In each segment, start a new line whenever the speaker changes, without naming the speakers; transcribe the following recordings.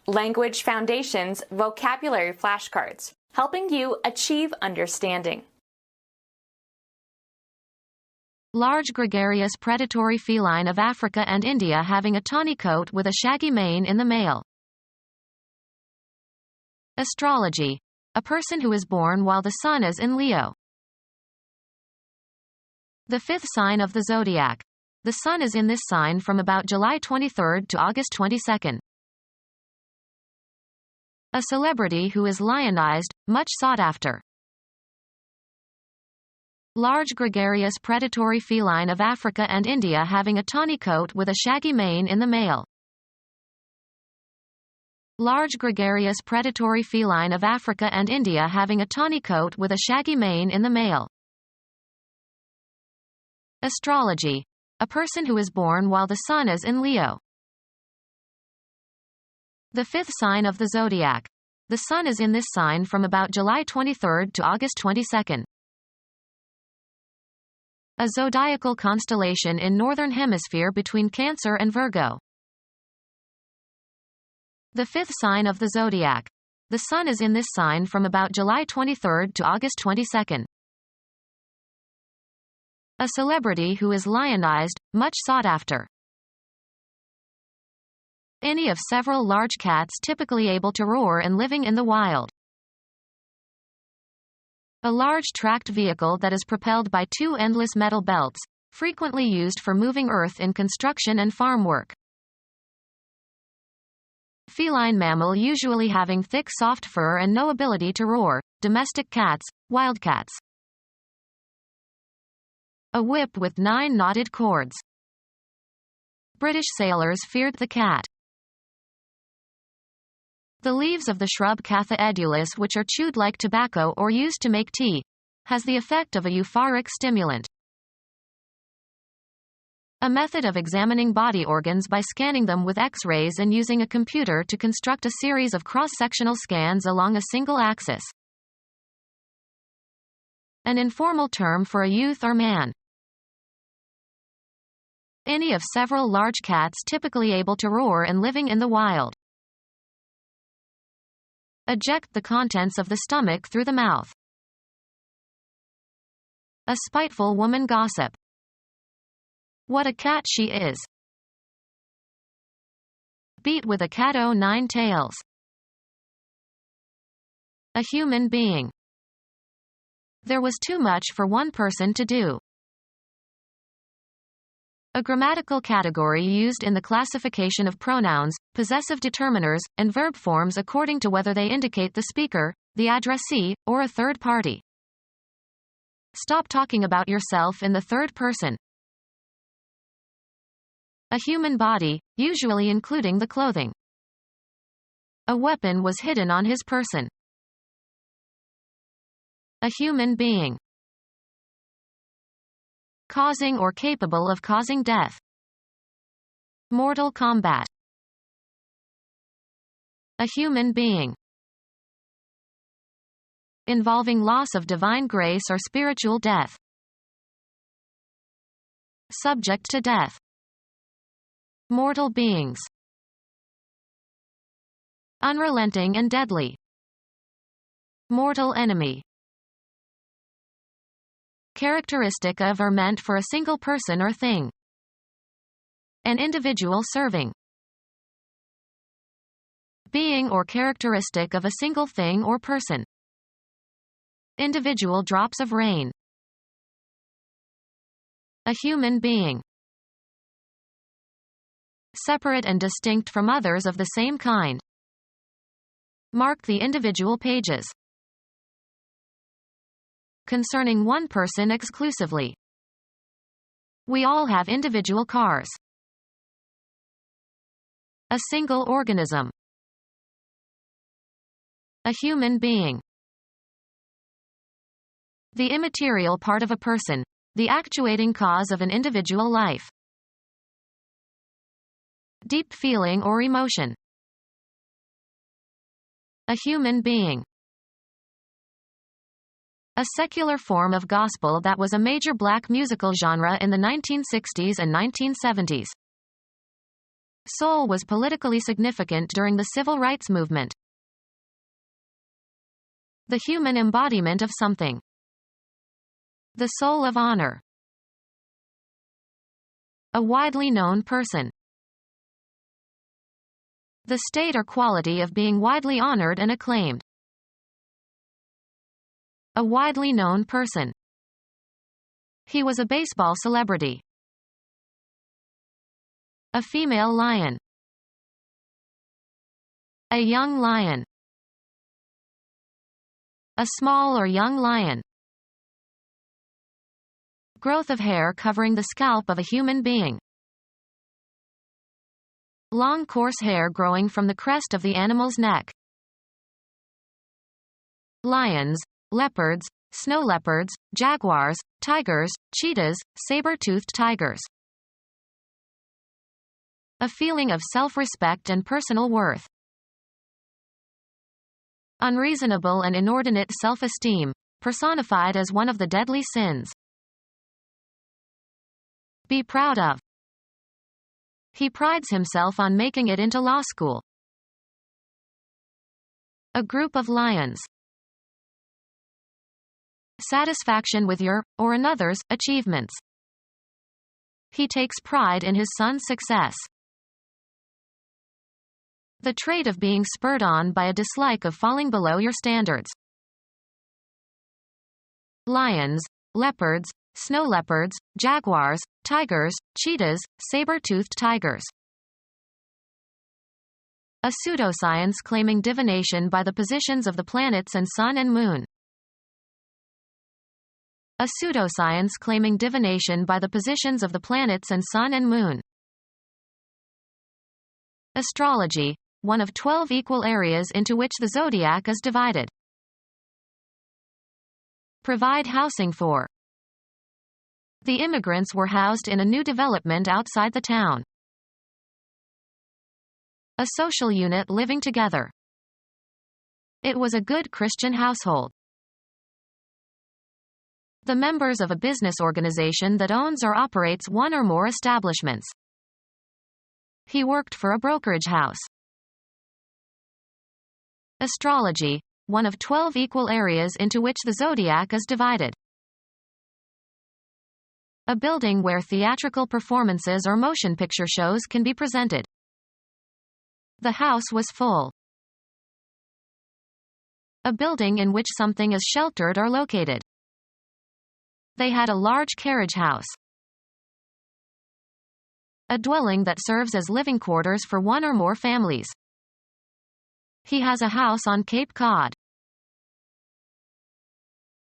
Language Foundations Vocabulary Flashcards, helping you achieve understanding.
Large gregarious predatory feline of Africa and India having a tawny coat with a shaggy mane in the male. Astrology. A person who is born while the sun is in Leo. The fifth sign of the zodiac. The sun is in this sign from about July 23rd to August 22nd. A celebrity who is lionized, much sought after. Large gregarious predatory feline of Africa and India having a tawny coat with a shaggy mane in the male. Large gregarious predatory feline of Africa and India having a tawny coat with a shaggy mane in the male. Astrology. A person who is born while the sun is in Leo. The fifth sign of the zodiac. The sun is in this sign from about July 23rd to August 22nd. A zodiacal constellation in northern hemisphere between Cancer and Virgo. The fifth sign of the zodiac. The sun is in this sign from about July 23rd to August 22nd. A celebrity who is lionized, much sought after. Any of several large cats typically able to roar and living in the wild. A large tracked vehicle that is propelled by two endless metal belts, frequently used for moving earth in construction and farm work. Feline mammal usually having thick soft fur and no ability to roar, domestic cats, wildcats. A whip with 9 knotted cords. British sailors feared the cat. The leaves of the shrub Catha edulis, which are chewed like tobacco or used to make tea, has the effect of a euphoric stimulant. A method of examining body organs by scanning them with X-rays and using a computer to construct a series of cross-sectional scans along a single axis. An informal term for a youth or man. Any of several large cats typically able to roar and living in the wild. Eject the contents of the stomach through the mouth. A spiteful woman gossip. What a cat she is. Beat with a cat o' 9 tails. A human being. There was too much for one person to do. A grammatical category used in the classification of pronouns, possessive determiners, and verb forms according to whether they indicate the speaker, the addressee, or a third party. Stop talking about yourself in the third person. A human body, usually including the clothing. A weapon was hidden on his person. A human being. Causing or capable of causing death. Mortal combat. A human being. Involving loss of divine grace or spiritual death. Subject to death. Mortal beings. Unrelenting and deadly. Mortal enemy. Characteristic of or meant for a single person or thing. An individual serving. Being or characteristic of a single thing or person. Individual drops of rain. A human being. Separate and distinct from others of the same kind. Mark the individual pages. Concerning one person exclusively. We all have individual cars. A single organism. A human being. The immaterial part of a person, the actuating cause of an individual life. Deep feeling or emotion. A human being. A secular form of gospel that was a major black musical genre in the 1960s and 1970s. Soul was politically significant during the civil rights movement. The human embodiment of something. The soul of honor. A widely known person. The state or quality of being widely honored and acclaimed. A widely known person. He was a baseball celebrity. A female lion. A young lion. A small or young lion. Growth of hair covering the scalp of a human being. Long coarse hair growing from the crest of the animal's neck. Lions, leopards, snow leopards, jaguars, tigers, cheetahs, saber-toothed tigers. A feeling of self-respect and personal worth. Unreasonable and inordinate self-esteem, personified as one of the deadly sins. Be proud of. He prides himself on making it into law school. A group of lions. Satisfaction with your, or another's, achievements. He takes pride in his son's success. The trait of being spurred on by a dislike of falling below your standards. Lions, leopards, snow leopards, jaguars, tigers, cheetahs, saber-toothed tigers. A pseudoscience claiming divination by the positions of the planets and sun and moon. A pseudoscience claiming divination by the positions of the planets and sun and moon. Astrology, one of 12 equal areas into which the zodiac is divided. Provide housing for. The immigrants were housed in a new development outside the town. A social unit living together. It was a good Christian household. The members of a business organization that owns or operates one or more establishments. He worked for a brokerage house. Astrology, one of 12 equal areas into which the zodiac is divided. A building where theatrical performances or motion picture shows can be presented. The house was full. A building in which something is sheltered or located. They had a large carriage house. A dwelling that serves as living quarters for one or more families. He has a house on Cape Cod.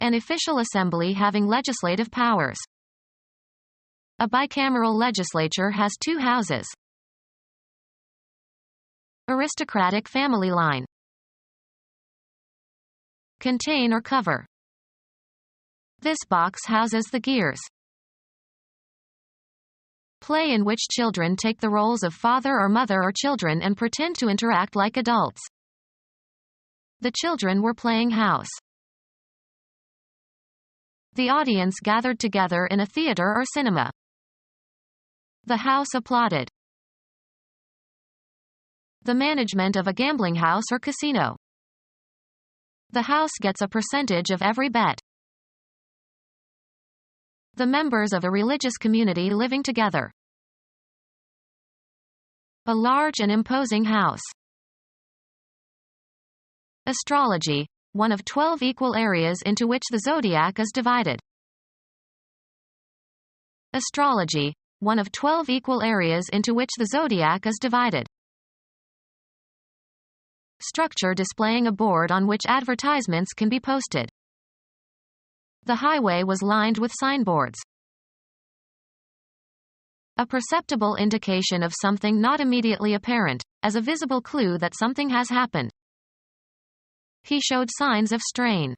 An official assembly having legislative powers. A bicameral legislature has 2 houses. Aristocratic family line. Contain or cover. This box houses the gears. Play in which children take the roles of father or mother or children and pretend to interact like adults. The children were playing house. The audience gathered together in a theater or cinema. The house applauded. The management of a gambling house or casino. The house gets a percentage of every bet. The members of a religious community living together. A large and imposing house. Astrology, one of 12 equal areas into which the zodiac is divided. Astrology, one of 12 equal areas into which the zodiac is divided. Structure displaying a board on which advertisements can be posted. The highway was lined with signboards. A perceptible indication of something not immediately apparent, as a visible clue that something has happened. He showed signs of strain.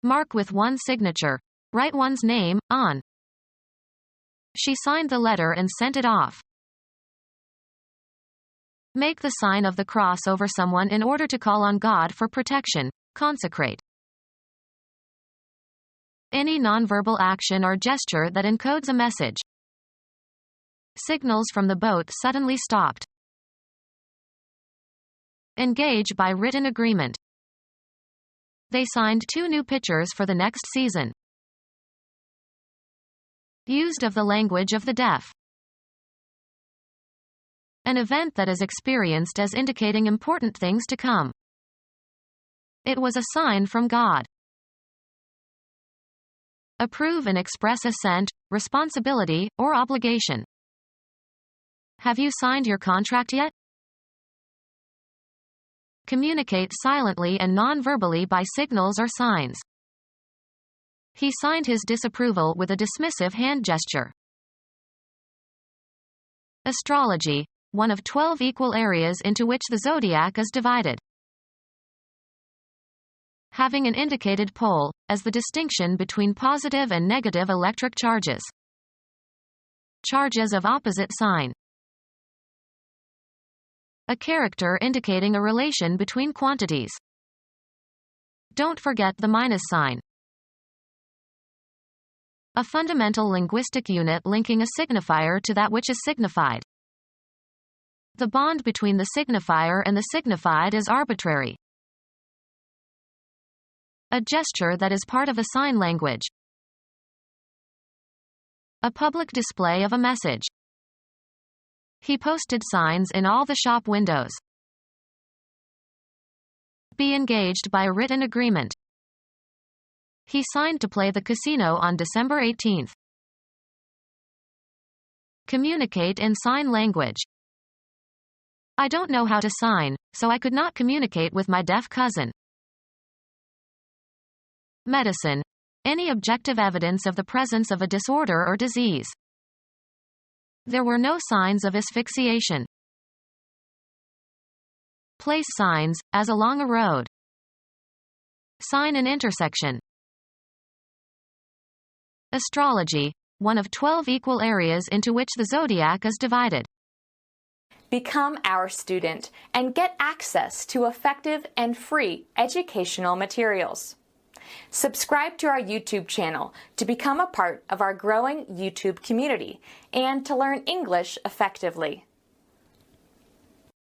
Mark with one's signature. Write one's name, on. She signed the letter and sent it off. Make the sign of the cross over someone in order to call on God for protection. Consecrate. Any nonverbal action or gesture that encodes a message. Signals from the boat suddenly stopped. Engage by written agreement. They signed 2 new pitchers for the next season. Used of the language of the deaf. An event that is experienced as indicating important things to come. It was a sign from God. Approve and express assent, responsibility, or obligation. Have you signed your contract yet? Communicate silently and non-verbally by signals or signs. He signed his disapproval with a dismissive hand gesture. Astrology, one of 12 equal areas into which the zodiac is divided. Having an indicated pole, as the distinction between positive and negative electric charges. Charges of opposite sign. A character indicating a relation between quantities. Don't forget the minus sign. A fundamental linguistic unit linking a signifier to that which is signified. The bond between the signifier and the signified is arbitrary. A gesture that is part of a sign language. A public display of a message. He posted signs in all the shop windows. Be engaged by a written agreement. He signed to play the casino on December 18th. Communicate in sign language. I don't know how to sign, so I could not communicate with my deaf cousin. Medicine. Any objective evidence of the presence of a disorder or disease. There were no signs of asphyxiation. Place signs, as along a road. Sign an intersection. Astrology, one of 12 equal areas into which the zodiac is divided.
Become our student and get access to effective and free educational materials. Subscribe to our YouTube channel to become a part of our growing YouTube community and to learn English effectively.